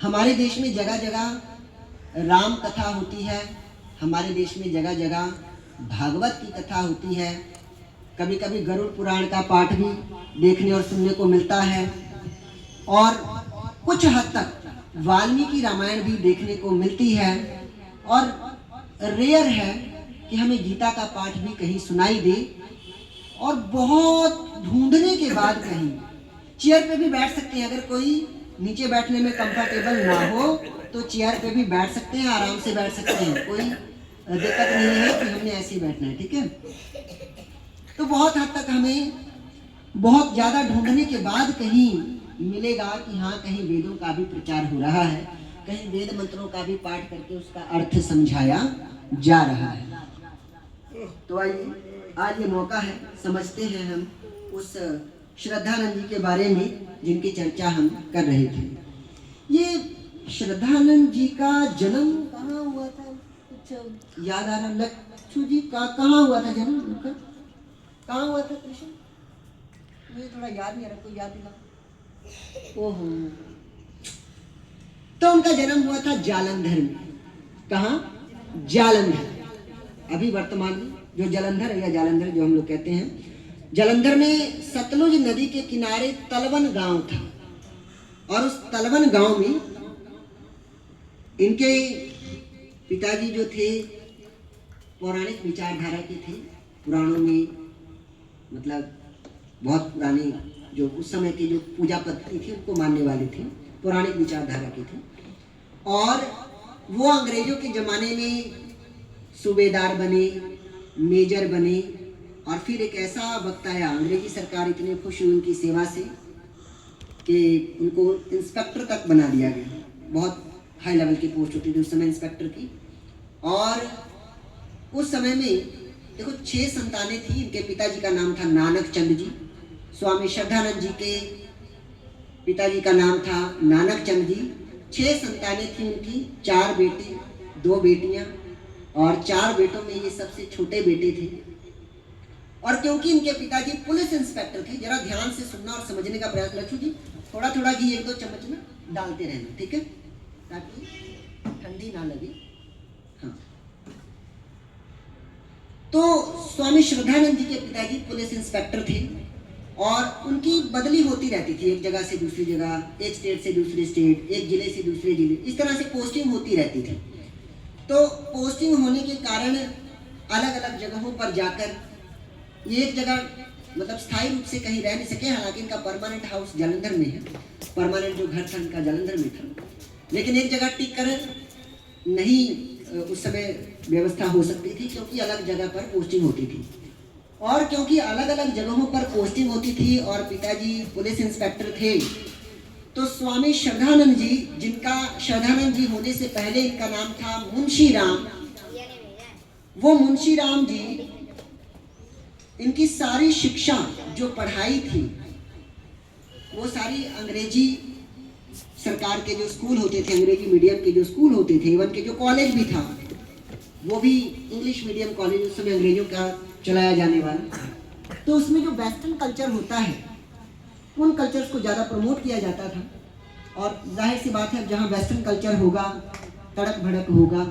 हमारे देश में जगह जगह राम कथा होती है, हमारे देश में जगह जगह भागवत की कथा होती है, कभी कभी गरुड़ पुराण का पाठ भी देखने और सुनने को मिलता है, और कुछ हद तक वाल्मीकि रामायण भी देखने को मिलती है, और रेयर है कि हमें गीता का पाठ भी कहीं सुनाई दे। और बहुत ढूंढने के बाद कहीं चेयर पे भी बैठ सकते हैं, अगर कोई नीचे बैठने में कंफर्टेबल ना हो तो चेयर पे भी बैठ सकते हैं, आराम से बैठ सकते हैं, कोई दिक्कत नहीं है कि हमने ऐसे ही बैठना है, ठीक है। तो बहुत हद तक हमें बहुत ज़्यादा ढूंढने के बाद कहीं मिलेगा कि हाँ, कहीं वेदों का भी प्रचार हो रहा है, कहीं वेद मंत्रों का भी पाठ करके उसका अर्थ समझाया जा रहा है। तो आइए, आज ये मौका है, समझते हैं हम उस श्रद्धानंद जी के बारे में जिनकी चर्चा हम कर रहे थे। ये श्रद्धानंद जी का जन्म कहाँ हुआ था, कुछ याद आ रहा? लक्ष्मण जी का कहाँ हुआ था जन्म उनका, कहाँ हुआ था कृष्ण? मुझे थोड़ा याद नहीं आ रहा, कोई याद दिला। ओहो, तो उनका जन्म हुआ था जालंधर में। कहाँ? जालंधर। अभी वर्तमान में जो जालंधर है या जालंधर जो हम लोग कहते हैं, जालंधर में सतलुज नदी के किनारे तलवन गांव था, और उस तलवन गांव में इनके पिताजी जो थे पौराणिक विचारधारा के थे, पुराणों में मतलब बहुत पुराने जो उस समय की जो पूजा पद्धति थी उनको मानने वाले थे, पौराणिक विचारधारा के थे। और वो अंग्रेजों के ज़माने में सूबेदार बने, मेजर बने, और फिर एक ऐसा वक्त आया, अंग्रेजी सरकार इतने खुश हुई उनकी सेवा से कि उनको इंस्पेक्टर तक बना दिया गया। बहुत हाई लेवल की पोस्ट होती थी उस समय इंस्पेक्टर की। और उस समय में देखो 6 संतानें थी। इनके पिताजी का नाम था नानक चंद जी, स्वामी श्रद्धानंद जी के पिताजी का नाम था नानक चंद जी। 6 संतानें थी उनकी, 4 बेटे 2 बेटियां, और 4 बेटों में ये सबसे छोटे बेटे थे। और क्योंकि इनके पिताजी पुलिस इंस्पेक्टर थे, जरा ध्यान से सुनना और समझने का प्रयास, लक्ष्मण जी थोड़ा थोड़ा घी 1-2 चम्मच ना डालते रहना, ठीक है, ताकि ठंडी ना लगे। हाँ, तो स्वामी श्रद्धानंद जी के पिताजी पुलिस इंस्पेक्टर थे, और उनकी बदली होती रहती थी, एक जगह से दूसरी जगह, एक स्टेट से दूसरी स्टेट, एक जिले से दूसरे जिले, इस तरह से पोस्टिंग होती रहती थी। तो पोस्टिंग होने के कारण अलग अलग जगहों पर जाकर ये एक जगह मतलब स्थायी रूप से कहीं रह नहीं सके। हालांकि इनका परमानेंट हाउस जालंधर में है, परमानेंट जो घर था इनका जालंधर में था, लेकिन एक जगह टिक कर नहीं उस समय व्यवस्था हो सकती थी, क्योंकि अलग जगह पर पोस्टिंग होती थी। और क्योंकि अलग अलग जगहों पर पोस्टिंग होती थी और पिताजी पुलिस इंस्पेक्टर थे, तो स्वामी श्रद्धानंद जी, जिनका श्रद्धानंद जी होने से पहले इनका नाम था मुंशी राम, वो मुंशी राम जी इनकी सारी शिक्षा जो पढ़ाई थी वो सारी अंग्रेजी सरकार के जो स्कूल होते थे, अंग्रेजी मीडियम के जो स्कूल होते थे, इवन के जो कॉलेज भी था वो भी इंग्लिश मीडियम कॉलेज उस समय अंग्रेजों का चलाया जाने वाला, तो उसमें जो वेस्टर्न कल्चर होता है उन कल्चर्स को ज़्यादा प्रमोट किया जाता था। और जाहिर सी बात है, जहाँ वेस्टर्न कल्चर होगा, तड़क भड़क होगा,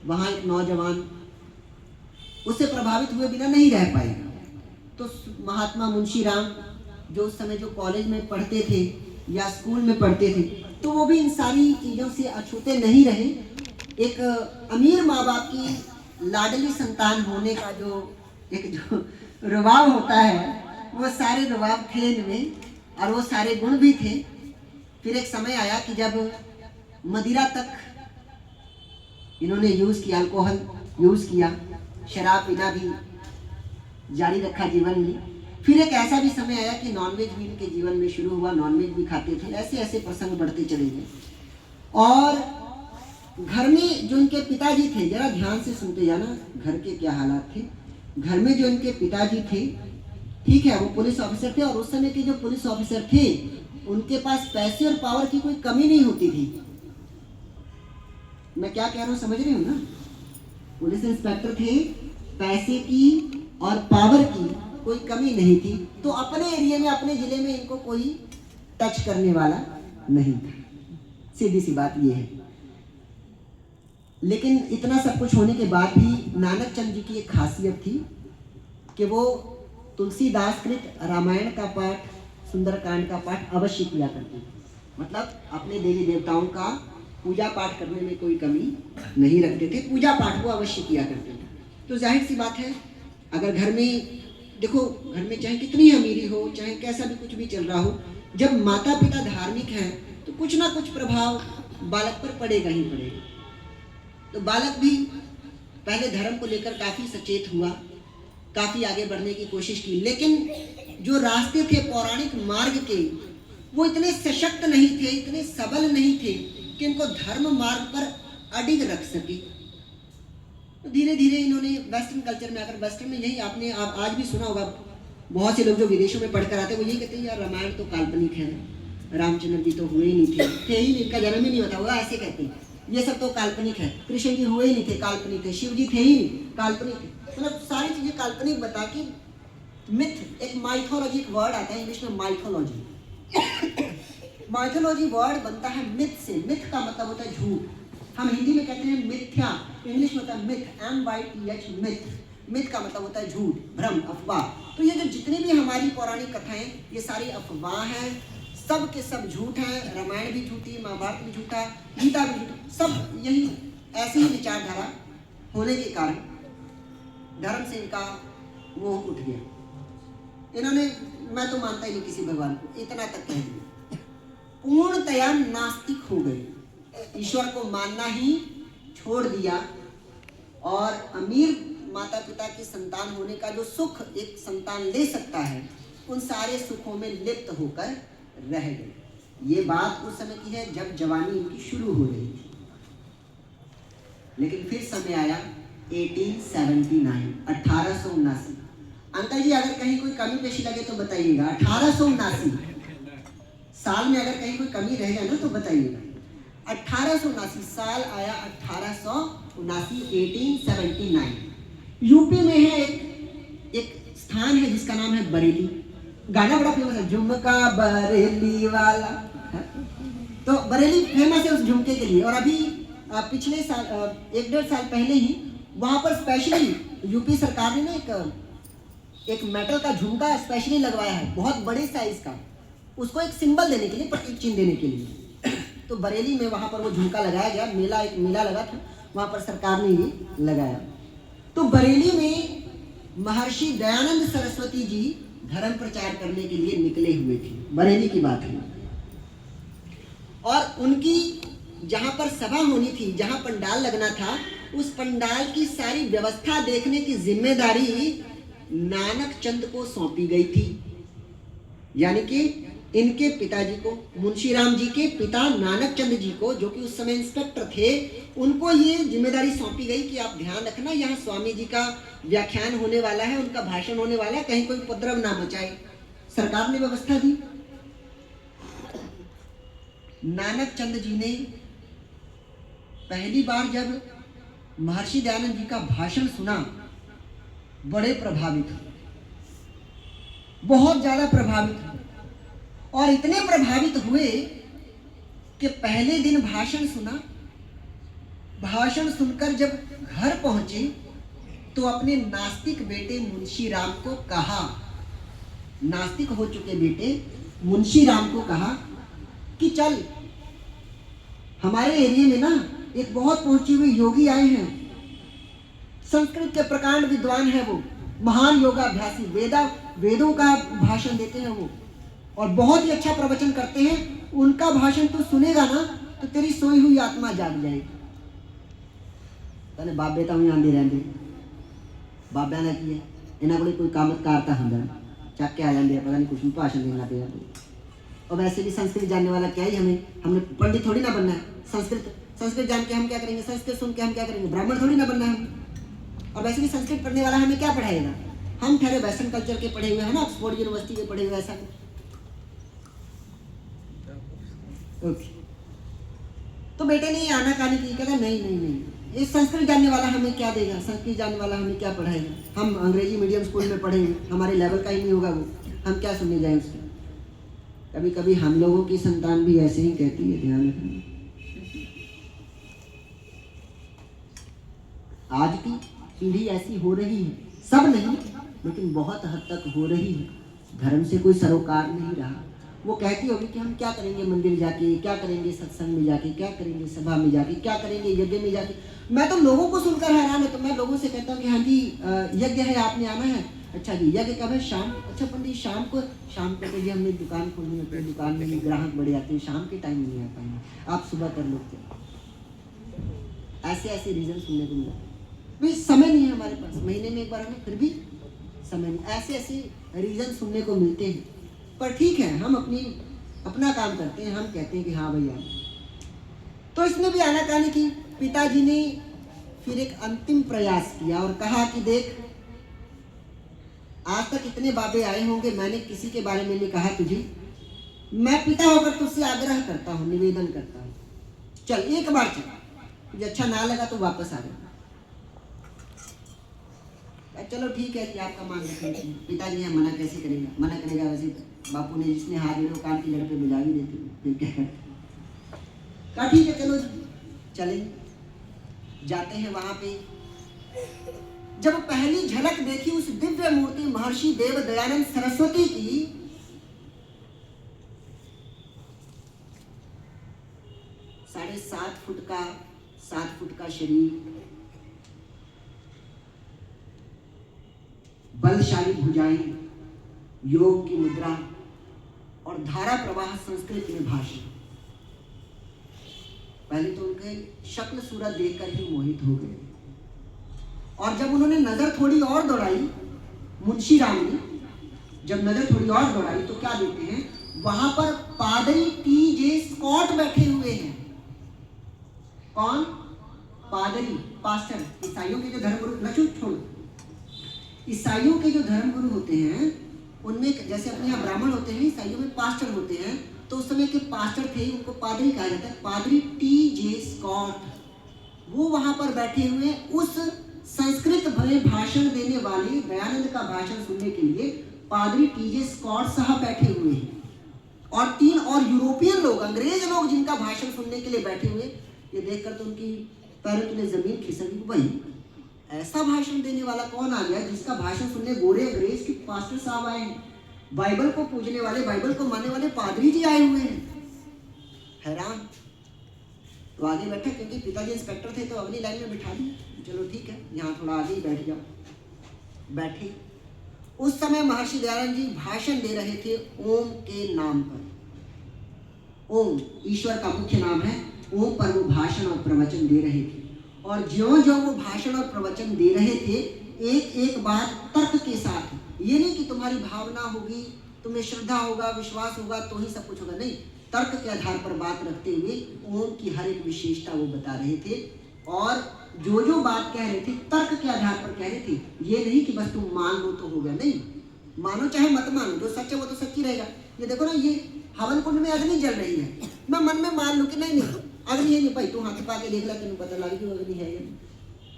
वहाँ एक नौजवान उससे प्रभावित हुए बिना नहीं रह पाएगा। तो महात्मा मुंशी राम जो उस समय जो कॉलेज में पढ़ते थे या स्कूल में पढ़ते थे, तो वो भी इन सारी चीज़ों से अछूते नहीं रहे। एक अमीर माँ बाप की लाडली संतान होने का जो एक जो रुबाब होता है, वो सारे रुबाब थे इनमें, और वो सारे गुण भी थे। फिर एक समय आया कि जब मदिरा तक इन्होंने यूज़ किया, अल्कोहल यूज़ किया, शराब पीना भी जारी रखा जीवन में। फिर एक ऐसा भी समय आया कि नॉनवेज भी इनके जीवन में शुरू हुआ, नॉनवेज भी खाते थे। ऐसे ऐसे प्रसंग बढ़ते चले गए। और घर में जो इनके पिताजी थे, जरा ध्यान से सुनते जाना घर के क्या हालात थे। घर में जो इनके पिताजी थे, ठीक है, वो पुलिस ऑफिसर थे, और उस समय के जो पुलिस ऑफिसर थे उनके पास पैसे और पावर की कोई कमी नहीं होती थी। मैं क्या कह रहा हूँ समझ रही हूँ ना? पुलिस इंस्पेक्टर थे, पैसे की और पावर की कोई कमी नहीं थी, तो अपने एरिया में, अपने जिले में इनको कोई टच करने वाला नहीं था। सीधी सी बात ये है। लेकिन इतना सब कुछ होने के बाद भी नानक चंद जी की एक खासियत थी कि वो तुलसीदास कृत रामायण का पाठ, सुंदरकांड का पाठ अवश्य किया करते थे। मतलब अपने देवी देवताओं का पूजा पाठ करने में कोई कमी नहीं रखते थे, पूजा पाठ वो अवश्य किया करते थे। तो जाहिर सी बात है, अगर घर में देखो, घर में चाहे कितनी अमीरी हो, चाहे कैसा भी कुछ भी चल रहा हो, जब माता पिता धार्मिक हैं तो कुछ ना कुछ प्रभाव बालक पर पड़ेगा ही पड़ेगा। तो बालक भी पहले धर्म को लेकर काफ़ी सचेत हुआ, काफ़ी आगे बढ़ने की कोशिश की, लेकिन जो रास्ते थे पौराणिक मार्ग के, वो इतने सशक्त नहीं थे, इतने सबल नहीं थे कि इनको धर्म मार्ग पर अडिग रख सके। तो धीरे धीरे इन्होंने वेस्टर्न कल्चर में आकर, वेस्टर्न में यही आपने आप आज भी सुना होगा, बहुत से लोग जो विदेशों में पढ़कर आते हैं वो यही कहते हैं यार रामायण तो काल्पनिक है, रामचंद्र जी तो हुए ही नहीं थे ही नहीं, इनका जन्म ही नहीं होता होगा, ऐसे कहते हैं, ये सब तो काल्पनिक है, कृष्ण जी हुए ही नहीं थे, काल्पनिक थे, शिव जी थे ही नहीं, काल्पनिक थे। मतलब सारी चीजें काल्पनिक बता के मिथ, एक माइथोलॉजी वर्ड आता है इंग्लिश में, माइथोलॉजी। माइथोलॉजी वर्ड बनता है मिथ से। मिथ का मतलब होता है झूठ। हम हिंदी में कहते हैं मिथ्या, इंग्लिश में होता है मिथ, MYTH, मिथ। मिथ का मतलब होता है झूठ, भ्रम, अफवाह। तो ये जो जितनी भी हमारी पौराणिक कथाएं, ये सारी अफवाह हैं, सब के सब झूठ हैं। रामायण भी झूठी, महाभारत भी झूठा, गीता भी झूठी, सब यही ऐसी ही विचारधारा होने के कारण धर्म से इनका मोह उठ गया। इन्होंने, मैं तो मानता ही नहीं किसी भगवान को, इतना तक कह दिया, पूर्णतया नास्तिक हो गए, ईश्वर को मानना ही छोड़ दिया। और अमीर माता पिता की संतान होने का जो सुख एक संतान ले सकता है, उन सारे सुखों में लिप्त होकर रह गए। ये बात उस समय की है जब जवानी इनकी शुरू हो रही थी। लेकिन फिर समय आया 1879, 1879। अंकल जी अगर कहीं कोई कमी पेशी लगे तो बताइएगा। 1879 साल में अगर कहीं कोई कमी रह जाए ना तो बताइएगा। 1879 साल आया, 1879, 1879। यूपी में है एक स्थान है जिसका नाम है बरेली। गाना बड़ा फेमस है, झुमका बरेली वाला। तो बरेली फेमस है उस झुमके के लिए। और अभी पिछले साल, 1-1.5 साल पहले ही वहाँ पर स्पेशली यूपी सरकार ने ना एक मेटल का झुमका स्पेशली लगवाया है, बहुत बड़े साइज का, उसको एक सिंबल देने के लिए, प्रतीक चिन्ह देने के लिए। तो बरेली में वहाँ पर वो झुमका लगाया गया। मेला, एक मेला लगा था, वहाँ पर सरकार ने ये लगाया। तो बरेली में महर्षि दयानंद सरस्वती जी धर्म प्रचार करने के लिए निकले हुए थे। बरेली की बात है। और उनकी जहाँ पर सभा होनी थी, जहाँ पंडाल लगना था, उस पंडाल की सारी व्यवस्था देखने की जिम्मेदारी नानक चंद को सौंपी गई थी। यानी कि इनके पिताजी को, मुंशीराम जी के पिता नानक चंद जी को, जो कि उस समय इंस्पेक्टर थे, उनको ये जिम्मेदारी सौंपी गई कि आप ध्यान रखना, यहाँ स्वामी जी का व्याख्यान होने वाला है, उनका भाषण होने वाला है, कहीं कोई उपद्रव ना मचाए। सरकार ने व्यवस्था दी। नानक चंद जी ने पहली बार जब महर्षि दयानंद जी का भाषण सुना, बड़े प्रभावित हुए, बहुत ज्यादा प्रभावित हुए। और इतने प्रभावित हुए कि पहले दिन भाषण सुना, भाषण सुनकर जब घर पहुंचे तो अपने नास्तिक बेटे मुंशीराम को कहा, नास्तिक हो चुके बेटे मुंशीराम को कहा कि चल, हमारे एरिया में ना एक बहुत पहुंचे हुए योगी आए हैं, संस्कृत के प्रकांड विद्वान है वो, महान योगाभ्यासी, वेदों का भाषण देते हैं वो, और बहुत ही अच्छा प्रवचन करते हैं। उनका भाषण तो सुनेगा ना तो तेरी सोई हुई आत्मा जाग जाएगी। तने बाप बेटा हूँ आंदे रहते, बाप बहना की है, इन्हें कोई कामत कारता हम चक के आ जाते हैं, पता नहीं कुछ भी भाषण देना पे जाते। और वैसे भी संस्कृत जानने वाला क्या ही, हमने पंडित थोड़ी ना बनना है। संस्कृत जान के हम क्या करेंगे, संस्कृत सुन के हम क्या करेंगे, ब्राह्मण थोड़ी ना बनना है हमें। और वैसे भी संस्कृत पढ़ने वाला हमें क्या पढ़ाएगा, हम ठहरे वेस्टर्न कल्चर के पढ़े हुए हैं ना, ऑक्सफोर्ड यूनिवर्सिटी के पढ़े हुए, ऐसा ओके। तो बेटे ने आना कानी की, कहता नहीं, ये संस्कृत जानने वाला हमें क्या देगा, संस्कृत जानने वाला हमें क्या पढ़ाएगा, हम अंग्रेजी मीडियम स्कूल में पढ़े, हमारे लेवल का ही नहीं होगा वो, हम क्या सुनने जाए उसका। कभी कभी हम लोगों की संतान भी ऐसे ही कहती है, ध्यान रखना। आज की पीढ़ी ऐसी हो रही है, सब नहीं लेकिन बहुत हद तक हो रही है। धर्म से कोई सरोकार नहीं रहा। वो कहती होगी कि हम क्या करेंगे मंदिर जाके, क्या करेंगे सत्संग में जाके, क्या करेंगे सभा में जाके, क्या करेंगे यज्ञ में जाके। मैं तो लोगों को सुनकर हैरान है। तो मैं लोगों से कहता हूँ कि हाँ जी यज्ञ है, आपने आना है। अच्छा जी, यज्ञ कब है? शाम। अच्छा पंडित शाम को तो जी हमने दुकान खोलनी होती है, दुकान में ग्राहक बड़े आते हैं, शाम के टाइम नहीं आ पाएंगे, आप सुबह कर लो। ऐसे ऐसे रीजन सुनने को मिला। भाई समय नहीं है हमारे पास, महीने में एक बार हमें, फिर भी समय नहीं। ऐसे ऐसे रीजन सुनने को मिलते हैं। पर ठीक है, हम अपना काम करते हैं, हम कहते हैं कि हाँ भैया। तो इसने भी आनाकानी की। पिताजी ने फिर एक अंतिम प्रयास किया और कहा कि देख, आज तक इतने बाबे आए होंगे, मैंने किसी के बारे में नहीं कहा तुझे। मैं पिता होकर तुझसे आग्रह करता हूँ, निवेदन करता हूँ, चल एक बार चल, तुझे अच्छा ना लगा तो वापस आ जाना। चलो ठीक है कि आपका मान रखेंगे। पिताजी है, मना कैसे करेगा? मना करेगा वैसे बापू ने जिसने हाथ जोड़े कान की लड़ पे बजा भी देते, फिर क्या करते? कहा ठीक है चलो चले। जाते हैं वहां पे। जब पहली झलक देखी उस दिव्य मूर्ति महर्षि देव दयानंद सरस्वती की, 7 फुट का शरीर, बलशाली भुजाएं, योग की मुद्रा और धारा प्रवाह संस्कृत में भाषण। पहले तो उनके शक्ल सूरत देखकर ही मोहित हो गए। और जब उन्होंने नजर थोड़ी और दौड़ाई, मुंशी राम ने जब नजर थोड़ी और दौड़ाई तो क्या देखते हैं, वहां पर पादरी टी.जे. स्कॉट बैठे हुए हैं। कौन? पादरी, पास्टर। ईसाइयों के जो धर्मगुरु, लचू छोड़, ईसाइयों के जो धर्मगुरु होते हैं उनमें, जैसे अपने यहाँ ब्राह्मण होते हैं, ईसाइयों में पास्टर होते हैं। तो उस समय के पास्टर थे, उनको पादरी कहा जाता है। पादरी टी.जे. स्कॉट, वो वहां पर बैठे हुए उस संस्कृत में भाषण देने वाले दयानंद का भाषण सुनने के लिए पादरी टी.जे. स्कॉट साहब बैठे हुए हैं। और 3 और यूरोपियन लोग, अंग्रेज लोग जिनका भाषण सुनने के लिए बैठे हुए। ये देखकर तो उनकी पैरों तले जमीन खिसक गई। ऐसा भाषण देने वाला कौन आ गया जिसका भाषण सुनने गोरे अंग्रेज के पास्टर साहब आए हैं? बाइबल को पूजने वाले, बाइबल को मानने वाले पादरी जी आए हुए हैं। हैरान। तो आगे बैठे, क्योंकि पिताजी इंस्पेक्टर थे तो अगली लाइन में बिठा दिया। चलो ठीक है, यहाँ थोड़ा आगे ही बैठ जाओ। बैठे। उस समय महर्षि दयानंद जी भाषण दे रहे थे ओम के नाम पर। ओम ईश्वर का मुख्य नाम है। ओम पर वो भाषण और प्रवचन दे रहे थे। और ज्यों-ज्यों वो भाषण और प्रवचन दे रहे थे, एक एक बात तर्क के साथ। ये नहीं कि तुम्हारी भावना होगी, तुम्हें श्रद्धा होगा, विश्वास होगा तो ही सब कुछ होगा, नहीं। तर्क के आधार पर बात रखते हुए ओम की हर एक विशेषता वो बता रहे थे। और जो जो बात कह रहे थे तर्क के आधार पर कह रहे थे। ये नहीं कि बस तुम मान लो तो हो गया, नहीं। मानो चाहे मत मानो, जो सच है वो तो सच ही रहेगा। ये देखो ना, ये हवन कुंड में अग्नि जल रही है, मैं मन में मान लूं कि नहीं अग्नि है नहीं भाई, तू हाथ पा के देख ला, तेन पता लग कि अग्नि है या नहीं।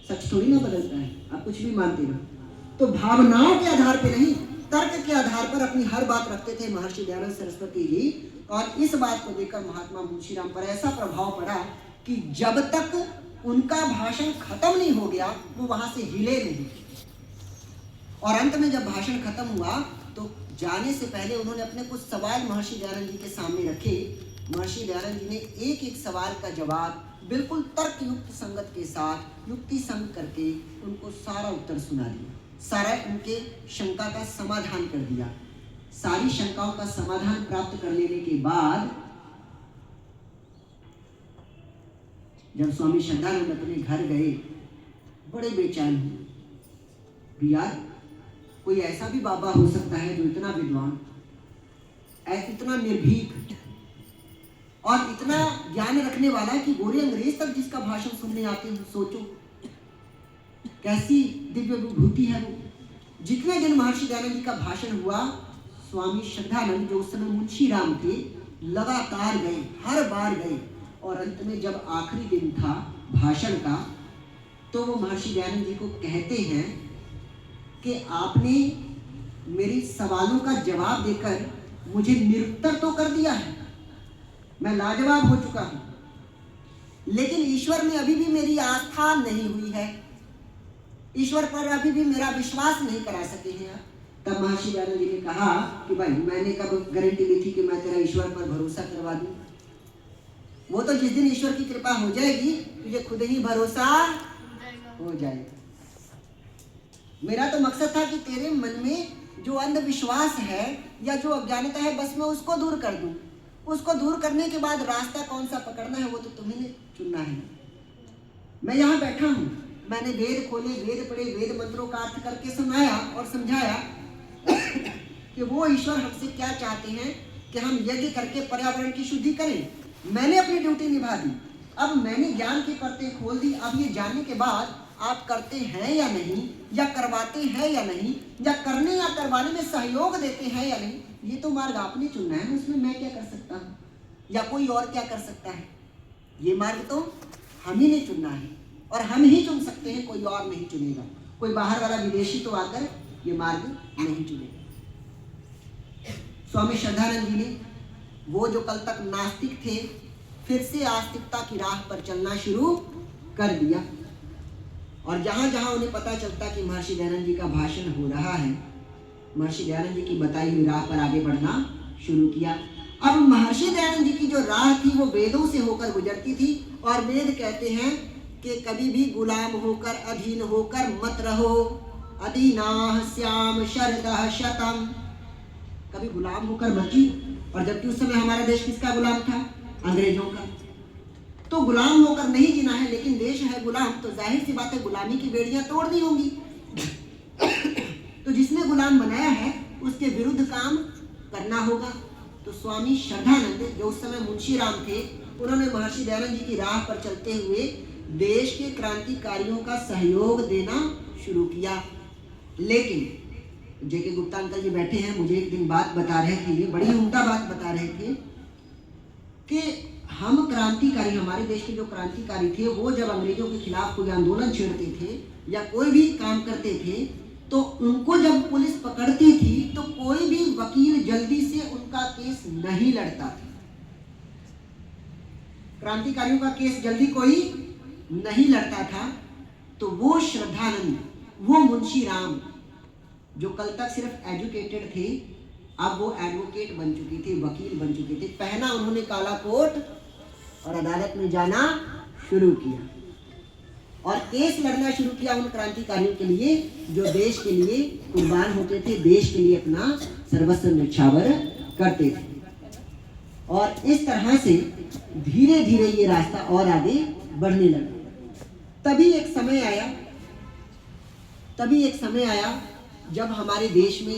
सच थोड़ी ना बदलता है, आप कुछ भी मानते रहो। तो भावनाओं के आधार पे नहीं, तर्क के आधार पर अपनी हर बात रखते थे महर्षि दयानंद सरस्वती जी। और इस बात को देखकर महात्मा मुंशीराम पर ऐसा प्रभाव पड़ा कि जब तक उनका भाषण खत्म नहीं हो गया वो वहां से हिले नहीं। और अंत में जब भाषण खत्म हुआ तो जाने से पहले उन्होंने अपने कुछ सवाल महर्षि दयानंद जी के सामने रखे। महर्षि दयानंद जी ने एक एक सवाल का जवाब बिल्कुल तर्क युक्त संगत के साथ युक्ति संग करके उनको सारा उत्तर सुना दिया, सारा उनके शंका का समाधान कर दिया। सारी शंकाओं का समाधान प्राप्त कर लेने के बाद जब स्वामी श्रद्धानंद अपने घर गए, बड़े बेचैन हुए। यार, कोई ऐसा भी बाबा हो सकता है जो इतना विद्वान, इतना निर्भीक और इतना ज्ञान रखने वाला कि गोरे अंग्रेज तक जिसका भाषण सुनने आते हैं। सोचो कैसी दिव्य विभूति है वो। जितने दिन महर्षि दयानंद जी का भाषण हुआ, स्वामी श्रद्धानंद जो उस समय मुंशी राम थे लगातार गए, हर बार गए। और अंत में जब आखिरी दिन था भाषण का, तो वो महर्षि दयानंद जी को कहते हैं कि आपने मेरी सवालों का जवाब देकर मुझे निरुत्तर तो कर दिया है, मैं लाजवाब हो चुका हूं, लेकिन ईश्वर में अभी भी मेरी आस्था नहीं हुई है। ईश्वर पर अभी भी मेरा विश्वास नहीं करा सके हैं आप। तब महर्षि दयानंद जी ने कहा कि भाई मैंने कब गारंटी ली थी कि मैं तेरा ईश्वर पर भरोसा करवा दूं? वो तो जिस दिन ईश्वर की कृपा हो जाएगी तुझे खुद ही भरोसा हो जाएगा। मेरा तो मकसद था कि तेरे मन में जो अंधविश्वास है या जो अज्ञानता है बस मैं उसको दूर कर दूं। उसको दूर करने के बाद रास्ता कौन सा पकड़ना है वो तो तुम्हें चुनना है। मैं यहाँ बैठा हूँ, मैंने वेद खोले, वेद पढ़े, वेद मंत्रों का अर्थ करके सुनाया और समझाया कि वो ईश्वर हमसे क्या चाहते हैं कि हम यज्ञ करके पर्यावरण की शुद्धि करें। मैंने अपनी ड्यूटी निभा दी, अब मैंने ज्ञान की परतें खोल दी। अब ये जानने के बाद आप करते हैं या नहीं, या करवाते हैं या नहीं, या करने या करवाने में सहयोग देते हैं या नहीं, ये तो मार्ग आपने चुनना है। उसमें मैं क्या कर सकता हूँ या कोई और क्या कर सकता है? ये मार्ग तो हम ही ने चुनना है और हम ही चुन सकते हैं, कोई और नहीं चुनेगा। कोई बाहर वाला विदेशी तो आकर ये मार्ग नहीं चुनेगा। स्वामी श्रद्धानंद जी ने वो जो कल तक नास्तिक थे फिर से आस्तिकता की राह पर चलना शुरू कर दिया। और जहां जहां उन्हें पता चलता कि महर्षि दयानंद जी का भाषण हो रहा है, महर्षि दयानंद जी की बताई हुई राह पर आगे बढ़ना शुरू किया। अब महर्षि दयानंद जी की जो राह थी वो वेदों से होकर गुजरती थी और वेद कहते हैं कि कभी भी गुलाम होकर, अधीन होकर मत रहो। अधीनाः स्याम शरदः शतम्, कभी गुलाम होकर मत जियो। और जबकि उस समय हमारा देश किसका गुलाम था? अंग्रेजों का। तो गुलाम होकर नहीं जीना है, लेकिन देश है गुलाम, तो जाहिर सी बात है गुलामी की बेड़ियां तोड़नी होंगी। तो जिसने गुलाम बनाया है उसके विरुद्ध काम करना होगा। तो स्वामी श्रद्धानंद जो उस समय मुंशी राम थे, उन्होंने महर्षि दयानंद जी की राह पर चलते हुए देश के क्रांतिकारियों का सहयोग देना शुरू किया। लेकिन जेके गुप्ता अंकल जी बैठे हैं, मुझे एक दिन बात बता रहे थे, ये बड़ी उम्दा बात बता रहे थे कि हम क्रांतिकारी, हमारे देश के जो क्रांतिकारी थे वो जब अंग्रेजों के खिलाफ कोई आंदोलन छेड़ते थे या कोई भी काम करते थे तो उनको जब पुलिस पकड़ती थी तो कोई भी वकील जल्दी से उनका केस नहीं लड़ता था। क्रांतिकारियों का केस जल्दी कोई नहीं लड़ता था। तो वो श्रद्धानंद, वो मुंशी राम जो कल तक सिर्फ एजुकेटेड थे, अब वो एडवोकेट बन चुके थे, वकील बन चुके थे। पहना उन्होंने काला कोट और अदालत में जाना शुरू किया और केस लड़ना शुरू किया उन क्रांतिकारियों के लिए जो देश के लिए कुर्बान होते थे, देश के लिए अपना सर्वस्व न्यौछावर करते थे। और इस तरह से धीरे धीरे ये रास्ता और आगे बढ़ने लगा। तभी एक समय आया जब हमारे देश में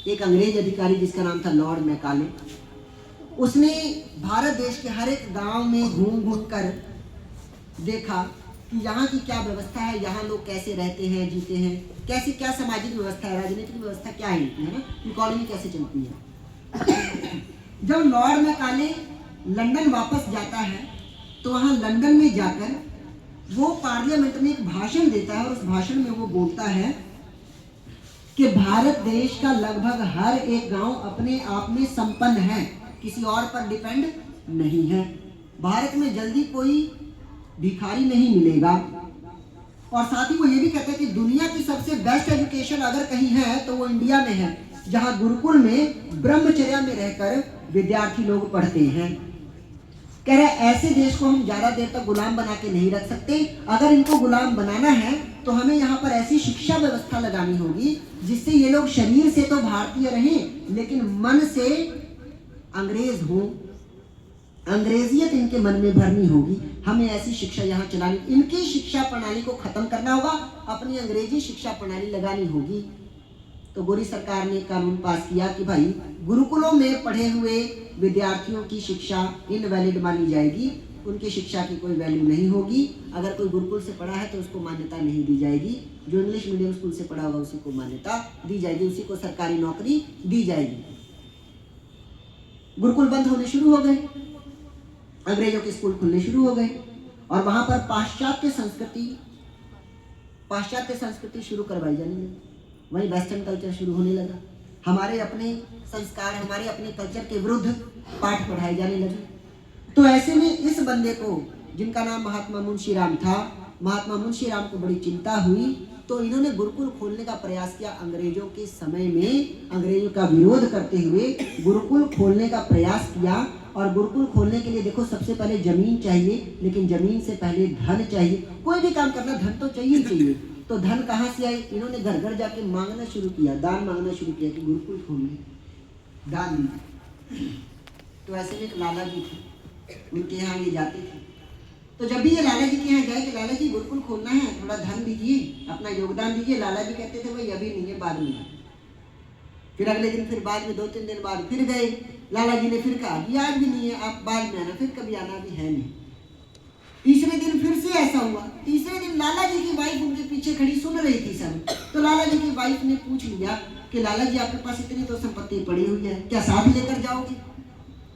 एक अंग्रेज अधिकारी जिसका नाम था लॉर्ड मैकाले, उसने भारत देश के हर एक गांव में घूम कर देखा कि यहाँ की क्या व्यवस्था है, यहाँ लोग कैसे रहते हैं, जीते हैं, कैसी क्या सामाजिक व्यवस्था है, राजनीतिक व्यवस्था क्या है ना, इकोनॉमी कैसे चलती है। जब लॉर्ड मैकाले लंदन वापस जाता है तो वहाँ लंदन में जाकर वो पार्लियामेंट में एक भाषण देता है और उस भाषण में वो बोलता है कि भारत देश का लगभग हर एक गांव अपने आप में संपन्न है, किसी और पर डिपेंड नहीं है। भारत में जल्दी कोई भिखारी नहीं मिलेगा। और साथ ही वो ये भी कहते हैं कि दुनिया की सबसे बेस्ट एजुकेशन अगर कहीं है तो वो इंडिया में है, जहां गुरुकुल में ब्रह्मचर्या में रहकर विद्यार्थी लोग पढ़ते हैं। कह रहे ऐसे देश को हम ज्यादा देर तक गुलाम बना के नहीं रख सकते। अगर इनको गुलाम बनाना है तो हमें यहाँ पर ऐसी शिक्षा व्यवस्था लगानी होगी जिससे ये लोग शरीर से तो भारतीय रहें लेकिन मन से अंग्रेज हो, अंग्रेजियत इनके मन में भरनी होगी। हमें ऐसी शिक्षा यहाँ चलानी, इनकी शिक्षा प्रणाली को खत्म करना होगा, अपनी अंग्रेजी शिक्षा प्रणाली लगानी होगी। तो गोरी सरकार ने कानून पास किया कि भाई गुरुकुलों में पढ़े हुए विद्यार्थियों की शिक्षा इनवैलिड मानी जाएगी, उनकी शिक्षा की कोई वैल्यू नहीं होगी। अगर कोई गुरुकुल से पढ़ा है तो उसको मान्यता नहीं दी जाएगी, जो इंग्लिश मीडियम स्कूल से पढ़ा होगा उसी को मान्यता दी जाएगी, उसी को सरकारी नौकरी दी जाएगी। गुरुकुल बंद होने शुरू हो गए, अंग्रेजों के स्कूल खुलने शुरू हो गए और वहां पर पाश्चात्य संस्कृति शुरू करवाई जाने लगी। वही वेस्टर्न कल्चर शुरू होने लगा, हमारे अपने संस्कार, हमारे अपने कल्चर के विरुद्ध पाठ पढ़ाए जाने लगे। तो ऐसे में इस बंदे को, जिनका नाम महात्मा मुंशी राम था, महात्मा मुंशी राम को बड़ी चिंता हुई, तो इन्होंने गुरुकुल खोलने का प्रयास किया। अंग्रेजों के समय में अंग्रेजों का विरोध करते हुए गुरुकुल खोलने का प्रयास किया। और गुरुकुल खोलने के लिए देखो, सबसे पहले जमीन चाहिए, लेकिन जमीन से पहले धन चाहिए। कोई भी काम करना धन तो चाहिए ही चाहिए। तो धन कहाँ से आए? इन्होंने घर घर जाके मांगना शुरू किया, दान मांगना शुरू किया कि गुरुकुल खोलने, दान दीजिए। तो ऐसे में एक लाला जी थे, उनके यहाँ ये जाते थे। तो जब भी ये लाला जी के यहाँ जाए कि लाला जी गुरुकुल खोलना है, थोड़ा धन दीजिए, अपना योगदान दीजिए, लाला जी कहते थे भाई अभी नहीं है, बाद में। फिर अगले दिन, फिर बाद में 2-3 दिन बाद फिर गए, लाला जी ने फिर कहा कि आज भी नहीं है, आप बाद में आना, फिर कभी आना, भी है नहीं। तीसरे दिन फिर से ऐसा हुआ। तीसरे दिन लाला जी की वाइफ उनके पीछे खड़ी सुन रही थी सब। तो लाला जी की वाइफ ने पूछ लिया कि लाला जी आपके पास इतनी तो संपत्ति पड़ी हुई है, क्या साथ लेकर जाओगे?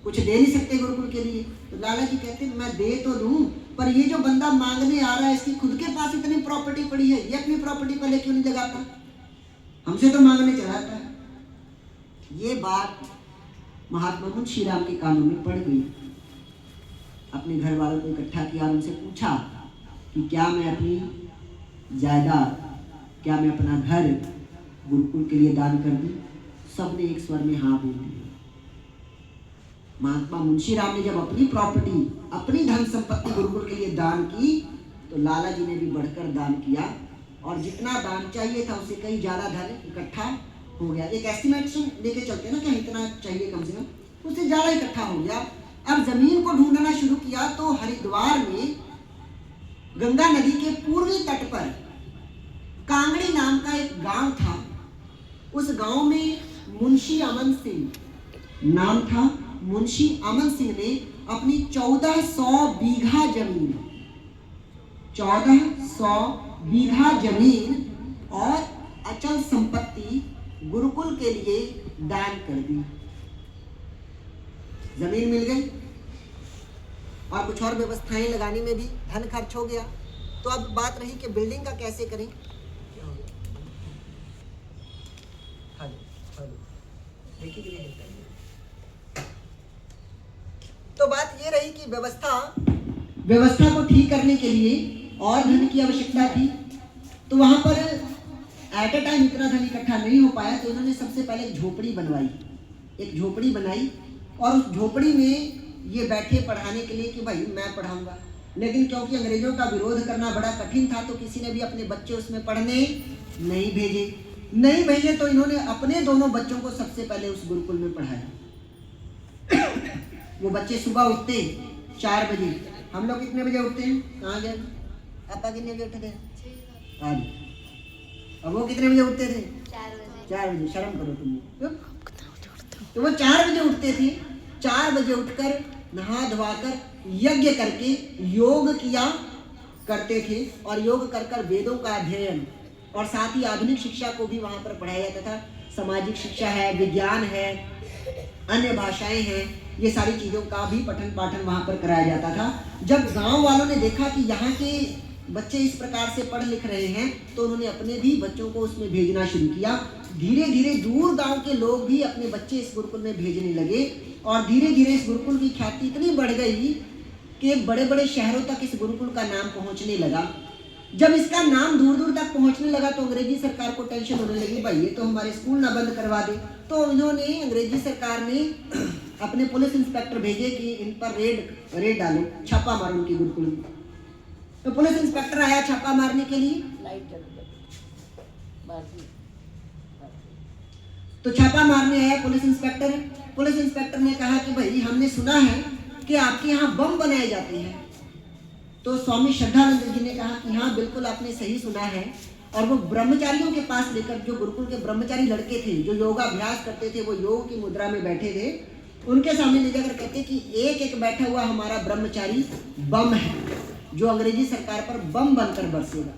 कुछ दे नहीं सकते गुरुकुल के लिए? तो लाला जी कहते हैं मैं दे तो दूं, पर ये जो बंदा मांगने आ रहा है इसकी खुद के पास इतनी प्रॉपर्टी पड़ी है, ये अपनी प्रॉपर्टी पर ले क्यों नहीं लगाता? हमसे तो मांगने चलाता है। ये बात महात्मा मुंशी राम के कानों में पड़ गई। अपने घर वालों को इकट्ठा किया और उनसे पूछा कि क्या मैं अपनी जायदाद, क्या मैं अपना घर गुरुकुल के लिए दान कर दूं? सबने एक स्वर में हाँ बोल दिया। महात्मा मुंशी राम ने जब अपनी प्रॉपर्टी, अपनी धन संपत्ति गुरुकुल के लिए दान की, तो लाला जी ने भी बढ़कर दान किया और जितना दान चाहिए था उससे कहीं ज्यादा धन इकट्ठा हो गया। एक एस्टिमेशन लेके चलते ना कि इतना चाहिए कम से कम, उससे ज्यादा इकट्ठा हो गया। अब जमीन को ढूंढना शुरू किया तो हरिद्वार में गंगा नदी के पूर्वी तट पर कांगड़ी नाम का एक गांव था। उस गांव में मुंशी अमन सिंह नाम था। मुंशी अमन सिंह ने अपनी 1400 बीघा जमीन, 1400 बीघा जमीन और अचल संपत्ति गुरुकुल के लिए दान कर दी। जमीन मिल गई और कुछ और व्यवस्थाएं लगाने में भी धन खर्च हो गया। तो अब बात रही कि बिल्डिंग का कैसे करें। देखिए, तो बात ये रही कि व्यवस्था को ठीक करने के लिए और धन की आवश्यकता थी। तो वहां पर एट ए टाइम इतना धन इकट्ठा नहीं हो पाया, तो इन्होंने सबसे पहले एक झोपड़ी बनवाई। एक झोपड़ी बनाई और उस झोपड़ी में ये बैठे पढ़ाने के लिए कि भाई मैं पढ़ाऊंगा। लेकिन क्योंकि अंग्रेजों का विरोध करना बड़ा कठिन था, तो किसी ने भी अपने बच्चे उसमें पढ़ने नहीं भेजे। तो इन्होंने अपने दोनों बच्चों को सबसे पहले उस गुरुकुल में पढ़ाया। वो बच्चे सुबह उठते 4 बजे। हम लोग कितने बजे उठते हैं? कहाँ गए आपा? कितने बजे उठते थे? आज। अब वो कितने बजे उठते थे? 4 बजे। शर्म करो तुम। तो वो 4 बजे उठते थे। 4 बजे उठकर नहा धोकर यज्ञ करके योग किया करते थे और योग कर वेदों का अध्ययन और साथ ही आधुनिक शिक्षा को भी वहां पर पढ़ाया जाता था। सामाजिक शिक्षा है, विज्ञान है, अन्य भाषाएं हैं, ये सारी चीजों का भी पठन पाठन वहां पर कराया जाता था। जब गांव वालों ने देखा कि यहाँ के बच्चे इस प्रकार से पढ़ लिख रहे हैं, तो उन्होंने अपने भी बच्चों को उसमें भेजना शुरू किया। धीरे धीरे दूर गांव के लोग भी अपने बच्चे इस गुरुकुल में भेजने लगे और धीरे धीरे इस गुरुकुल की ख्याति इतनी बढ़ गई कि बड़े बड़े शहरों तक इस गुरुकुल का नाम पहुंचने लगा। जब इसका नाम दूर दूर तक पहुंचने लगा तो अंग्रेजी सरकार को टेंशन होने लगी, भाई ये तो हमारे स्कूल ना बंद करवा दे। तो इन्होंने, अंग्रेजी सरकार ने अपने पुलिस इंस्पेक्टर भेजे कि इन पर रेड डालो, छापा मारो उनके गुरुकुल में। तो पुलिस इंस्पेक्टर आया छापा मारने के लिए। तो छापा मारने आया पुलिस इंस्पेक्टर ने कहा कि भाई हमने सुना है कि आपके यहाँ बम बनाए जाते हैं। तो स्वामी श्रद्धानंद जी ने कहा कि हाँ बिल्कुल आपने सही सुना है। और वो ब्रह्मचारियों के पास लेकर, जो गुरुकुल के ब्रह्मचारी लड़के थे जो योगाभ्यास करते थे, वो योग की मुद्रा में बैठे थे, उनके सामने ले जाकर कहते कि एक एक बैठा हुआ हमारा ब्रह्मचारी बम है जो अंग्रेजी सरकार पर बम बनकर बरसेगा।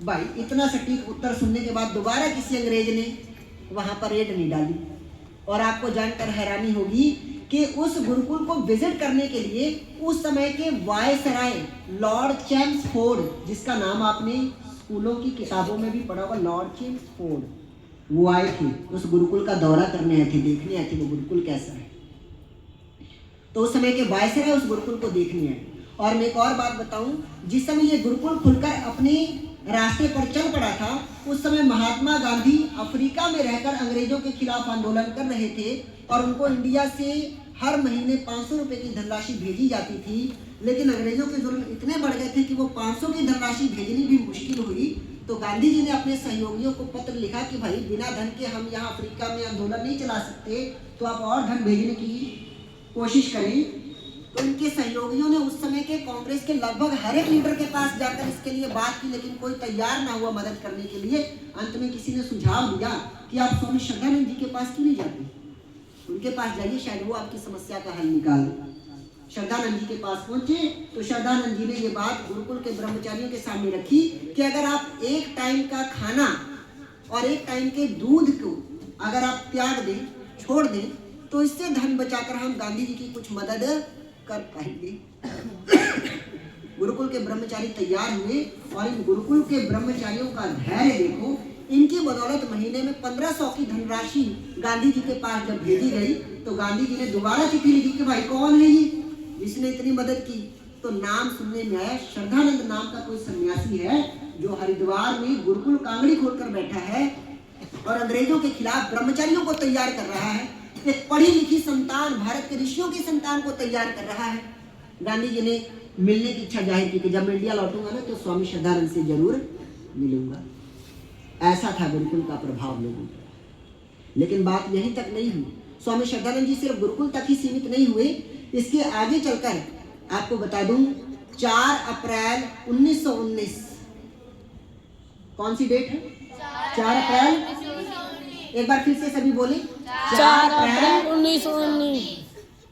भाई इतना सटीक उत्तर सुनने के बाद दोबारा किसी अंग्रेज ने वहां पर रेड नहीं डाली। और आपको जानकर हैरानी होगी कि उस गुरुकुल को विजिट करने के लिए उस समय के वायसराय लॉर्ड चेम्सफोर्ड, जिसका नाम आपने स्कूलों की किताबों में भी पढ़ा होगा, लॉर्ड चेम्सफोर्ड, वो आए थे, उस गुरुकुल का दौरा करने आए थे, देखने आए थे वो गुरुकुल कैसा है। तो उस समय के वायसराय उस गुरुकुल को देखने आए और मैं एक और बात बताऊं, जिस समय ये गुरुकुल खुलकर अपने रास्ते पर चल पड़ा था, उस समय महात्मा गांधी अफ्रीका में रहकर अंग्रेजों के खिलाफ आंदोलन कर रहे थे और उनको इंडिया से हर महीने 500 रुपए की धनराशि भेजी जाती थी। लेकिन अंग्रेजों के जुल्म इतने बढ़ गए थे कि वो 500 की धनराशि भेजनी भी मुश्किल हुई। तो गांधी जी ने अपने सहयोगियों को पत्र लिखा कि भाई बिना धन के हम यहाँ अफ्रीका में आंदोलन नहीं चला सकते, तो आप और धन भेजने की कोशिश करें। तो इनके सहयोगियों ने उस समय के कांग्रेस के लगभग हर एक लीडर के पास जाकर इसके लिए बात की, लेकिन कोई तैयार ना हुआ मदद करने के लिए। अंत में किसी ने सुझाव दिया कि आप स्वामी श्रद्धानंद जी के पास क्यों नहीं जाते, उनके पास जाइए, शायद वो आपकी समस्या का हल निकाल दें। श्रद्धानंद जी के पास पहुंचे तो श्रद्धानंद जी ने ये बात गुरुकुल के ब्रह्मचारियों के सामने रखी कि अगर आप एक टाइम का खाना और एक टाइम के दूध को अगर आप त्याग दें, छोड़ दें, तो इससे धन बचाकर हम गांधी जी की कुछ मदद कर पाएंगे। गुरुकुल के ब्रह्मचारी तैयार हुए और इन गुरुकुल के ब्रह्मचारियों का धैर्य देखो। इनकी बदौलत महीने में 1500 की धनराशि गांधी जी के पास जब भेजी गई तो गांधी जी ने दोबारा चिट्ठी लिखी कि भाई कौन है ये जिसने इतनी मदद की। तो नाम सुनने में आया, श्रद्धानंद नाम का कोई सन्यासी है जो हरिद्वार में गुरुकुल कांगड़ी खोलकर बैठा है और अंग्रेजों के खिलाफ ब्रह्मचारियों को तैयार कर रहा है। एक पढ़ी लिखी संतान, भारत के ऋषियों की संतान को तैयार कर रहा है। गांधी जी ने मिलने की इच्छा जाहिर की कि जब मैं इंडिया लौटूंगा ना तो स्वामी श्रद्धानंद से जरूर मिलूंगा। ऐसा था गुरुकुल का प्रभाव लोगों पर। लेकिन बात यहीं तक नहीं हुई। स्वामी श्रद्धानंद जी सिर्फ गुरुकुल तक ही सीमित नहीं हुए, इसके आगे चलकर आपको बता दूं 4 अप्रैल 1919 कौन सी डेट है? 4 अप्रैल, एक बार फिर से सभी बोले 4 अप्रैल 1919।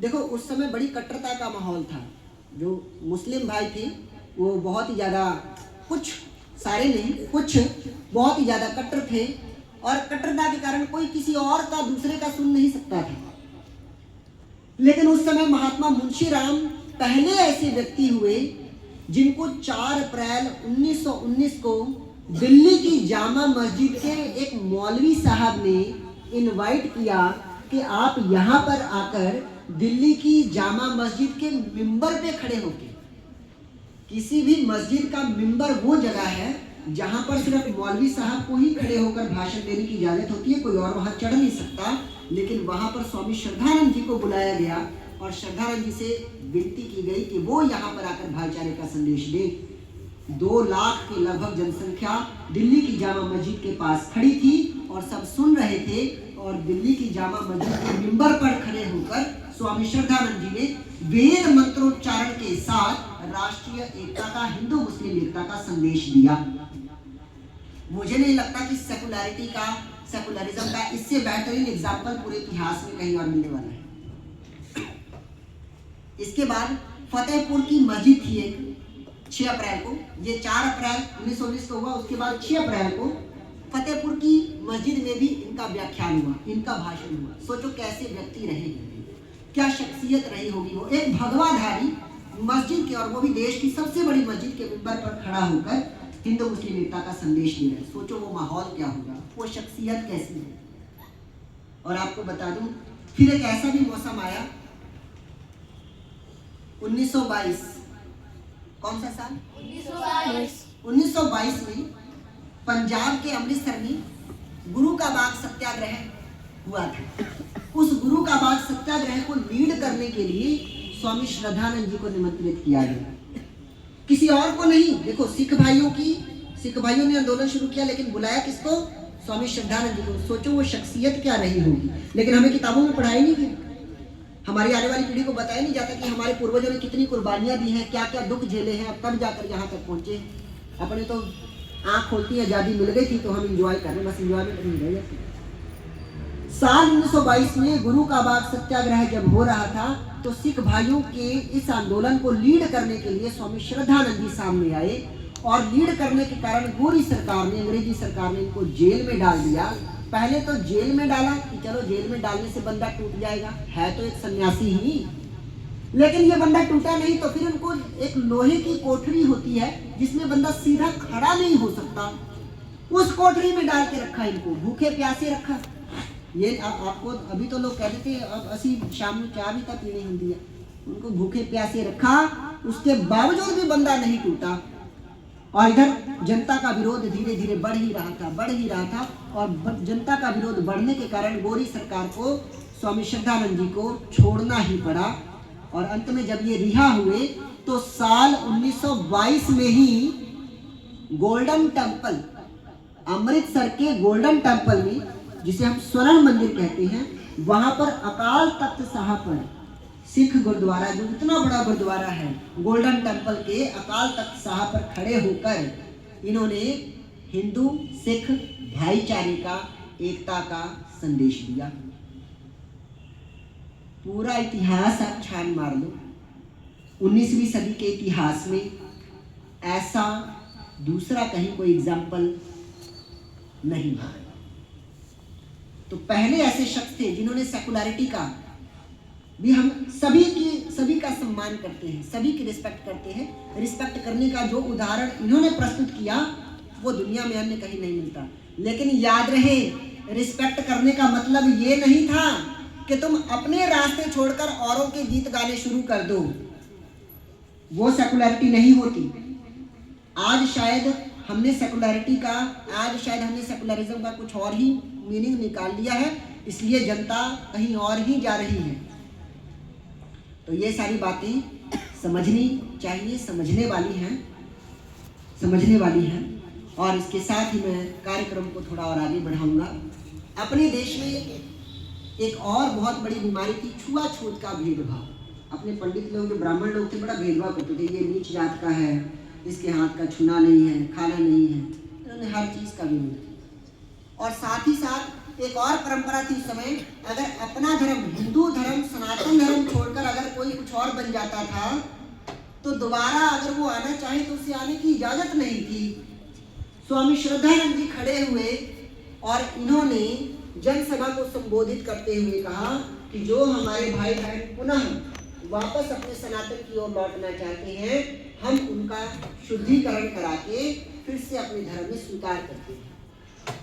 देखो उस समय बड़ी कट्टरता का माहौल था। जो मुस्लिम भाई थे वो बहुत ही ज्यादा, कुछ सारे नहीं, कुछ बहुत ही ज्यादा कट्टर थे और कट्टरता के कारण कोई किसी और का दूसरे का सुन नहीं सकता था। लेकिन उस समय महात्मा मुंशीराम पहले ऐसे व्यक्ति हुए जिनको 4 अप्रैल 1919 को दिल्ली की जामा मस्जिद के एक मौलवी साहब ने इनवाइट किया कि आप यहाँ पर आकर दिल्ली की जामा मस्जिद के मिंबर पे खड़े होके, किसी भी मस्जिद का मिंबर वो जगह है जहां पर सिर्फ मौलवी साहब को ही खड़े होकर भाषण देने की इजाजत होती है, कोई और वहां चढ़ नहीं सकता। लेकिन वहां पर स्वामी श्रद्धानंद जी को बुलाया गया और श्रद्धानंद जी से विनती की गई कि वो यहाँ पर आकर भाईचारे का संदेश दे। 2 लाख के लगभग जनसंख्या दिल्ली की जामा मस्जिद के पास खड़ी थी और सब सुन रहे थे। और दिल्ली की जामा मस्जिद के मिंबर पर खड़े होकर स्वामी श्रद्धानंद जी ने वेद मंत्रोच्चारण के साथ राष्ट्रीय एकता का, हिंदू मुस्लिम एकता का संदेश दिया। मुझे नहीं लगता कि सेकुलरिज्म का इससे बेहतरीन एग्जाम्पल पूरे इतिहास में कहीं और मिलने वाला है। इसके बाद फतेहपुर की मस्जिद थी एक 6 अप्रैल को, ये 4 अप्रैल 1919 को हुआ। उसके बाद 6 अप्रैल को फतेहपुर की मस्जिद में भी इनका व्याख्यान हुआ, इनका भाषण हुआ। सोचो कैसे व्यक्ति रहे, क्या शख्सियत रही होगी। वो एक भगवाधारी मस्जिद के, और वो भी देश की सबसे बड़ी मस्जिद के मिंबर पर खड़ा होकर हिंदू मुस्लिम एकता का संदेश दे रहे। सोचो वो माहौल क्या होगा, वो शख्सियत कैसी है। और आपको बता दूं फिर एक ऐसा भी मौसम आया 1922। कौन सा साल? 1922 में पंजाब के अमृतसर में गुरु का बाग सत्याग्रह हुआ था। उस गुरु का बाग सत्याग्रह को लीड करने के लिए स्वामी श्रद्धानंद जी को निमंत्रित किया गया, किसी और को नहीं। देखो सिख भाइयों ने आंदोलन शुरू किया, लेकिन बुलाया किसको? स्वामी श्रद्धानंद जी को। सोचो वो शख्सियत क्या रही होगी। लेकिन हमें किताबों में पढ़ाई नहीं गया, हमारी आने वाली पीढ़ी को बताया नहीं जाता कि हमारे पूर्वजों ने कितनी कुर्बानियां दी हैं, क्या क्या दुख झेले हैं, अब तब जाकर यहाँ तक पहुंचे। अपने तो आँख खोलती आज़ादी मिल गई थी तो हम इंजॉय कर रहे हैं, बस इंजॉयमेंट नहीं रह जाती। साल 1922 में गुरु का बाग सत्याग्रह जब हो रहा था तो सिख भाइयों के इस आंदोलन को लीड करने के लिए स्वामी श्रद्धानंद जी सामने आए और लीड करने के कारण गोरी सरकार ने, अंग्रेजी सरकार ने इनको जेल में डाल दिया। पहले तो जेल में डाला कि चलो जेल में डालने से बंदा टूट जाएगा, है तो एक सन्यासी ही, लेकिन ये बंदा टूटा नहीं। तो फिर उनको एक लोहे की कोठरी होती है जिसमें बंदा सीधा खड़ा नहीं हो सकता, उस कोठरी में डाल के रखा, इनको भूखे प्यासे रखा। ये आपको अभी तो लोग कहते थे अब असी शाम में चाय भी तक पीनी होती है, उनको भूखे प्यासे रखा, उसके बावजूद भी बंदा नहीं टूटा। और इधर जनता का विरोध धीरे धीरे बढ़ ही रहा था और जनता का विरोध बढ़ने के कारण गोरी सरकार को स्वामी श्रद्धानंद जी को छोड़ना ही पड़ा। और अंत में जब ये रिहा हुए तो साल 1922 में ही गोल्डन टेम्पल, अमृतसर के गोल्डन टेम्पल में, जिसे हम स्वर्ण मंदिर कहते हैं, वहां पर अकाल तख्त साहब पर सिख गुरुद्वारा, जो इतना बड़ा गुरुद्वारा है, गोल्डन टेम्पल के अकाल तख्त साहब पर खड़े होकर इन्होंने हिंदू सिख भाईचारे का, एकता का संदेश दिया। पूरा इतिहास आप छान मार लो, 19वीं सदी के इतिहास में ऐसा दूसरा कहीं कोई एग्जाम्पल नहीं था। तो पहले ऐसे शख्स थे जिन्होंने सेकुलरिटी का भी, हम सभी का सम्मान करते हैं, सभी की रिस्पेक्ट करते हैं। रिस्पेक्ट करने का जो उदाहरण इन्होंने प्रस्तुत किया वो दुनिया में अन्य कहीं नहीं मिलता। लेकिन याद रहे, रिस्पेक्ट करने का मतलब ये नहीं था कि तुम अपने रास्ते छोड़कर औरों के गीत गाने शुरू कर दो, वो सेकुलरिटी नहीं होती। आज शायद हमने सेकुलरिज्म का कुछ और ही मीनिंग निकाल लिया है, इसलिए जनता कहीं और ही जा रही है। तो ये सारी बातें समझनी चाहिए, समझने वाली हैं। और इसके साथ ही मैं कार्यक्रम को थोड़ा और आगे बढ़ाऊंगा। अपने देश में एक और बहुत बड़ी बीमारी थी छुआछूत का भेदभाव। अपने पंडित लोग, जो ब्राह्मण लोग थे, बड़ा भेदभाव करते थे, ये नीच जात का है, इसके हाथ का छूना नहीं है, खाना नहीं है, इन्होंने हर चीज़ का विरोध किया। और साथ ही साथ एक और परंपरा थी उस समय, अगर अपना धर्म, हिंदू धर्म, सनातन धर्म छोड़कर अगर कोई कुछ और बन जाता था तो दोबारा अगर वो आना चाहे तो उसे आने की इजाजत नहीं थी। स्वामी श्रद्धानंद जी खड़े हुए और इन्होंने जनसभा को संबोधित करते हुए कहा कि जो हमारे भाई बहन पुनः वापस अपने सनातन की ओर लौटना चाहते हैं, हम उनका शुद्धिकरण करा के फिर से अपने धर्म में स्वीकार करते हैं।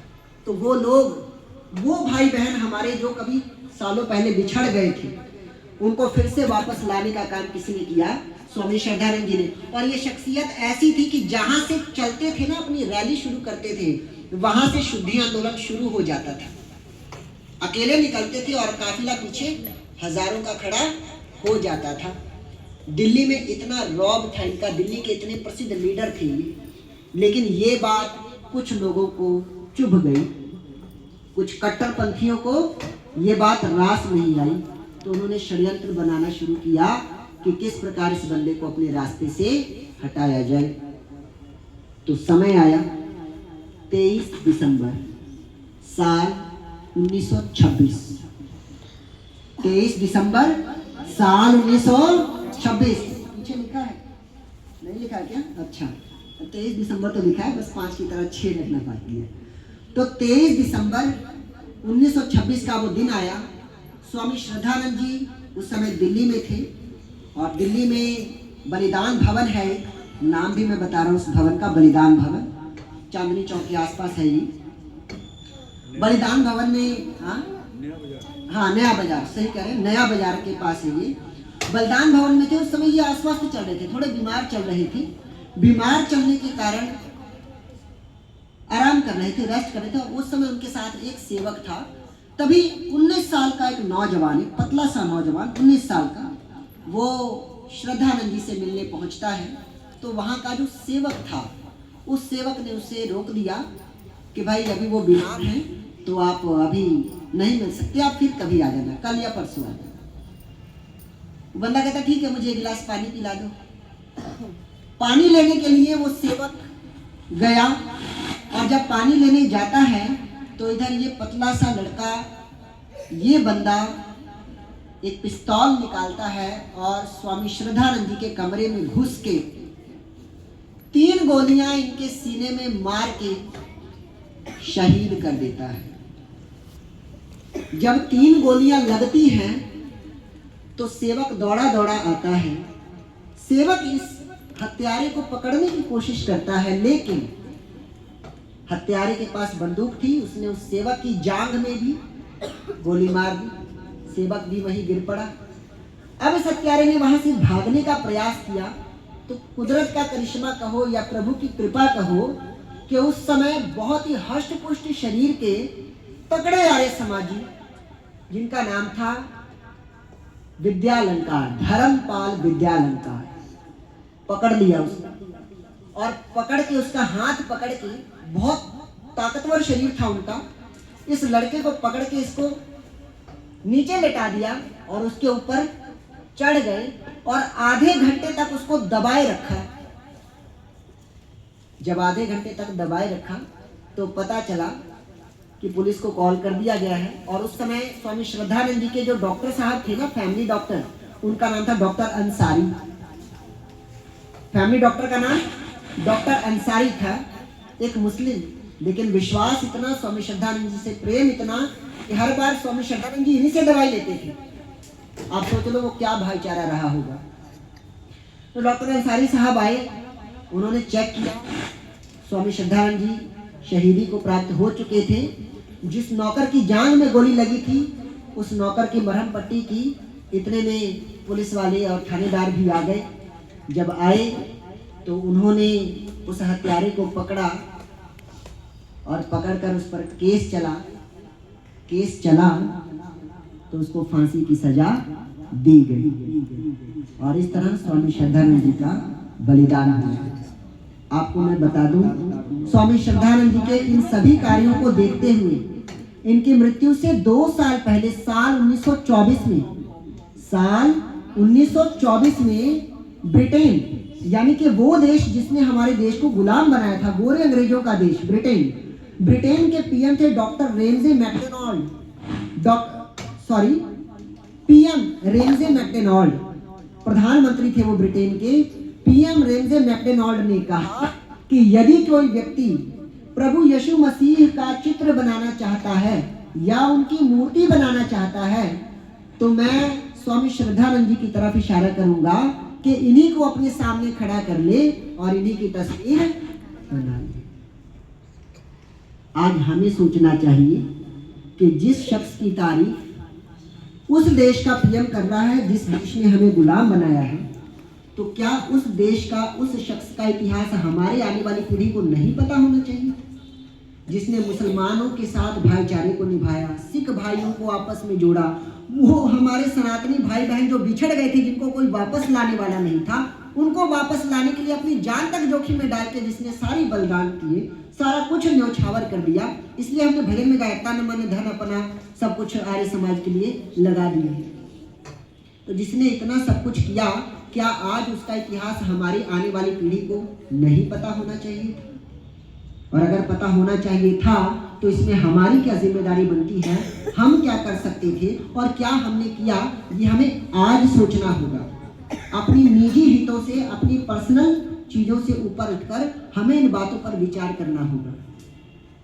तो वो लोग, वो भाई बहन हमारे जो कभी सालों पहले बिछड़ गए थे, उनको फिर से वापस लाने का काम किसी ने किया? स्वामी श्रद्धानंद जी ने। और ये शख्सियत ऐसी थी कि जहां से चलते थे ना, अपनी रैली शुरू करते थे, वहां से शुद्धि आंदोलन शुरू हो जाता था। अकेले निकलते थे और काफिला पीछे हजारों का खड़ा हो जाता था। दिल्ली में इतना रौब था इनका, दिल्ली के इतने प्रसिद्ध लीडर थे ये, लेकिन ये बात कुछ लोगों को चुभ गई, कुछ कट्टरपंथियों को ये बात रास नहीं आई। तो उन्होंने षड्यंत्र बनाना शुरू किया कि किस प्रकार इस बंदे को अपने रास्ते से हटाया जाए। तो समय आया 23 दिसंबर साल 1926। 23 दिसंबर साल 1926। पीछे लिखा है? नहीं लिखा है क्या? अच्छा, 23 दिसंबर तो लिखा है, बस 5 की तरह 6 लिखना बाकी है। तो 23 दिसंबर 1926 का वो दिन आया। स्वामी श्रद्धानंद जी उस समय दिल्ली में थे और दिल्ली में बलिदान भवन है, नाम भी मैं बता रहा हूँ उस भवन का, बलिदान भवन, चांदनी चौक के आसपास है ये। बलिदान भवन में, हाँ नया बाजार, सही कह रहे हैं, नया बाजार के पास है ये। बलिदान भवन में थे उस समय, ये अस्वस्थ चल रहे थे, थोड़े बीमार चल रहे थे। बीमार चलने के कारण आराम कर रहे थे, रेस्ट कर रहे थे। और उस समय उनके साथ एक सेवक था। तभी 19 साल का एक नौजवान, एक पतला सा नौजवान, 19 साल का, वो श्रद्धानंद जी से मिलने पहुंचता है। तो वहाँ का जो सेवक था, उस सेवक ने उसे रोक दिया कि भाई अभी वो बीमार हैं, तो आप अभी नहीं मिल सकते, आप फिर कभी आ जाना, कल या परसों आ जाना। बंदा कहता ठीक है, मुझे एक गिलास पानी पिला दो। पानी लेने के लिए वो सेवक गया और जब पानी लेने जाता है तो इधर ये पतला सा लड़का, ये बंदा एक पिस्तौल निकालता है और स्वामी श्रद्धानंद जी के कमरे में घुस के 3 गोलियां इनके सीने में मार के शहीद कर देता है। जब 3 गोलियां लगती हैं तो सेवक दौड़ा दौड़ा आता है। सेवक इस हत्यारे को पकड़ने की कोशिश करता है, लेकिन हत्यारे के पास बंदूक थी, उसने उस सेवक की जांघ में भी गोली मार दी। सेवक भी वहीं गिर पड़ा। अब इस हत्यारे ने वहां से भागने का प्रयास किया तो कुदरत का करिश्मा कहो या प्रभु की कृपा कहो कि उस समय बहुत ही हष्ट पुष्ट शरीर के तगड़े आर्य समाजी, जिनका नाम था विद्यालंकार, धर्मपाल विद्यालंकार, पकड़ लिया उसने और पकड़ के उसका हाथ पकड़ के, बहुत ताकतवर शरीर था उनका, इस लड़के को पकड़ के इसको नीचे लेटा दिया और उसके ऊपर चढ़ गए और आधे घंटे तक उसको दबाए रखा। जब आधे घंटे तक दबाए रखा तो पता चला कि पुलिस को कॉल कर दिया गया है और उस समय स्वामी श्रद्धानंद जी के जो डॉक्टर साहब थे ना, फैमिली डॉक्टर, उनका नाम था डॉक्टर अंसारी। फैमिली डॉक्टर का नाम डॉक्टर अंसारी था, एक मुस्लिम, लेकिन विश्वास इतना, स्वामी श्रद्धानंद जी से प्रेम इतना कि हर बार स्वामी श्रद्धानंद जी इन्हीं से दवाई लेते थे। आप सोच लो वो क्या भाईचारा रहा होगा। तो डॉक्टर अंसारी साहब आए, उन्होंने चेक किया, स्वामी श्रद्धानंद जी शहीदी को प्राप्त हो चुके थे। जिस नौकर की जान में गोली लगी थी उस नौकर की मरहम पट्टी की। इतने में पुलिस वाले और थानेदार भी आ गए। जब आए तो उन्होंने उस हत्यारे को पकड़ा और पकड़कर उस पर केस चला तो उसको फांसी की सजा दी गई और इस तरह स्वामी श्रद्धानंद जी का बलिदान हुआ। आपको मैं बता दूं, स्वामी श्रद्धानंद जी के इन सभी कार्यों को देखते हुए इनकी मृत्यु से 2 साल पहले, साल 1924 में ब्रिटेन, यानी कि वो देश जिसने हमारे देश को गुलाम बनाया था, गोरे अंग्रेजों का देश ब्रिटेन के पीएम थे doctor Ramsay MacDonald, PM Ramsay MacDonald, प्रधानमंत्री थे वो ब्रिटेन के। पीएम रेमजे मैकडोनाल्ड ने कहा कि यदि कोई व्यक्ति प्रभु यीशु मसीह का चित्र बनाना चाहता है या उनकी मूर्ति बनाना चाहता है तो मैं स्वामी श्रद्धानंद जी की तरफ इशारा करूंगा कि इन्हीं को अपने सामने खड़ा कर ले और इन्हीं की तस्वीर बना ले। आज हमें सोचना चाहिए कि जिस शख्स की तारीफ उस देश का पीएम कर रहा है, जिस देश ने हमें गुलाम बनाया है, तो क्या उस देश का, उस शख्स का इतिहास हमारे आने वाली पीढ़ी को नहीं पता होना चाहिए? जिसने मुसलमानों के साथ भाईचारे को निभाया, सिख भाइयों को आपस में जोड़ा, वो हमारे सनातनी भाई बहन जो बिछड़ गए थे, जिनको कोई वापस लाने वाला नहीं था, उनको वापस लाने के लिए अपनी जान तक जोखिम में डाल के जिसने सारी बलिदान किए, सारा कुछ न्यौछावर कर दिया। इसलिए हमने भजन में गाया, तन मन धन अपना सब कुछ आर्य समाज के लिए लगा दिए। तो जिसने इतना सब कुछ किया, क्या आज उसका इतिहास हमारी आने वाली पीढ़ी को नहीं पता होना चाहिए? और अगर पता होना चाहिए था तो इसमें हमारी क्या जिम्मेदारी बनती है, हम क्या कर सकते थे और क्या हमने किया, ये हमें आज सोचना होगा। अपनी निजी हितों से, अपनी पर्सनल चीज़ों से ऊपर उठकर हमें इन बातों पर विचार करना होगा।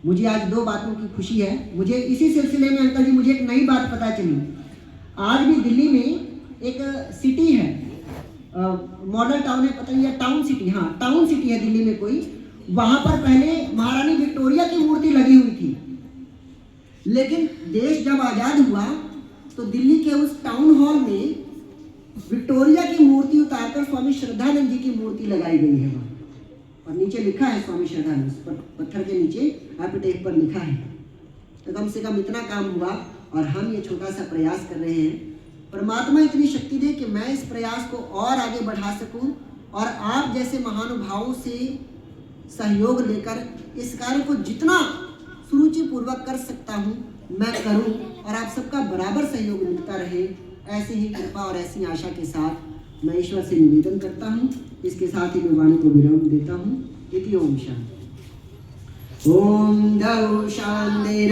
मुझे आज 2 बातों की खुशी है। मुझे इसी सिलसिले में अंकल जी मुझे एक नई बात पता चली। आज भी दिल्ली में एक सिटी है, मॉडल टाउन है, पता नहीं है, टाउन सिटी, हाँ टाउन सिटी है दिल्ली में कोई। वहां पर पहले महारानी विक्टोरिया की मूर्ति लगी हुई थी, लेकिन देश जब आजाद हुआ तो दिल्ली के उस टाउन हॉल में विक्टोरिया की मूर्ति उतारकर स्वामी श्रद्धानंद जी की मूर्ति लगाई गई है वहां, और नीचे लिखा है स्वामी श्रद्धानंद, पर पत्थर के नीचे एपिटेफ पर लिखा है। तो कम से कम इतना काम हुआ और हम ये छोटा सा प्रयास कर रहे हैं। परमात्मा इतनी शक्ति दे कि मैं इस प्रयास को और आगे बढ़ा सकूं और आप जैसे महानुभावों से सहयोग लेकर इस कार्य को जितना सुरुचिपूर्वक कर सकता हूं मैं करूं और आप सबका बराबर सहयोग मिलता रहे। ऐसे ही कृपा और ऐसी आशा के साथ मैं ईश्वर से निवेदन करता हूं। इसके साथ ही मैं वाणी को विराम देता हूं। इति ओम शांति। ओम दौ शांति।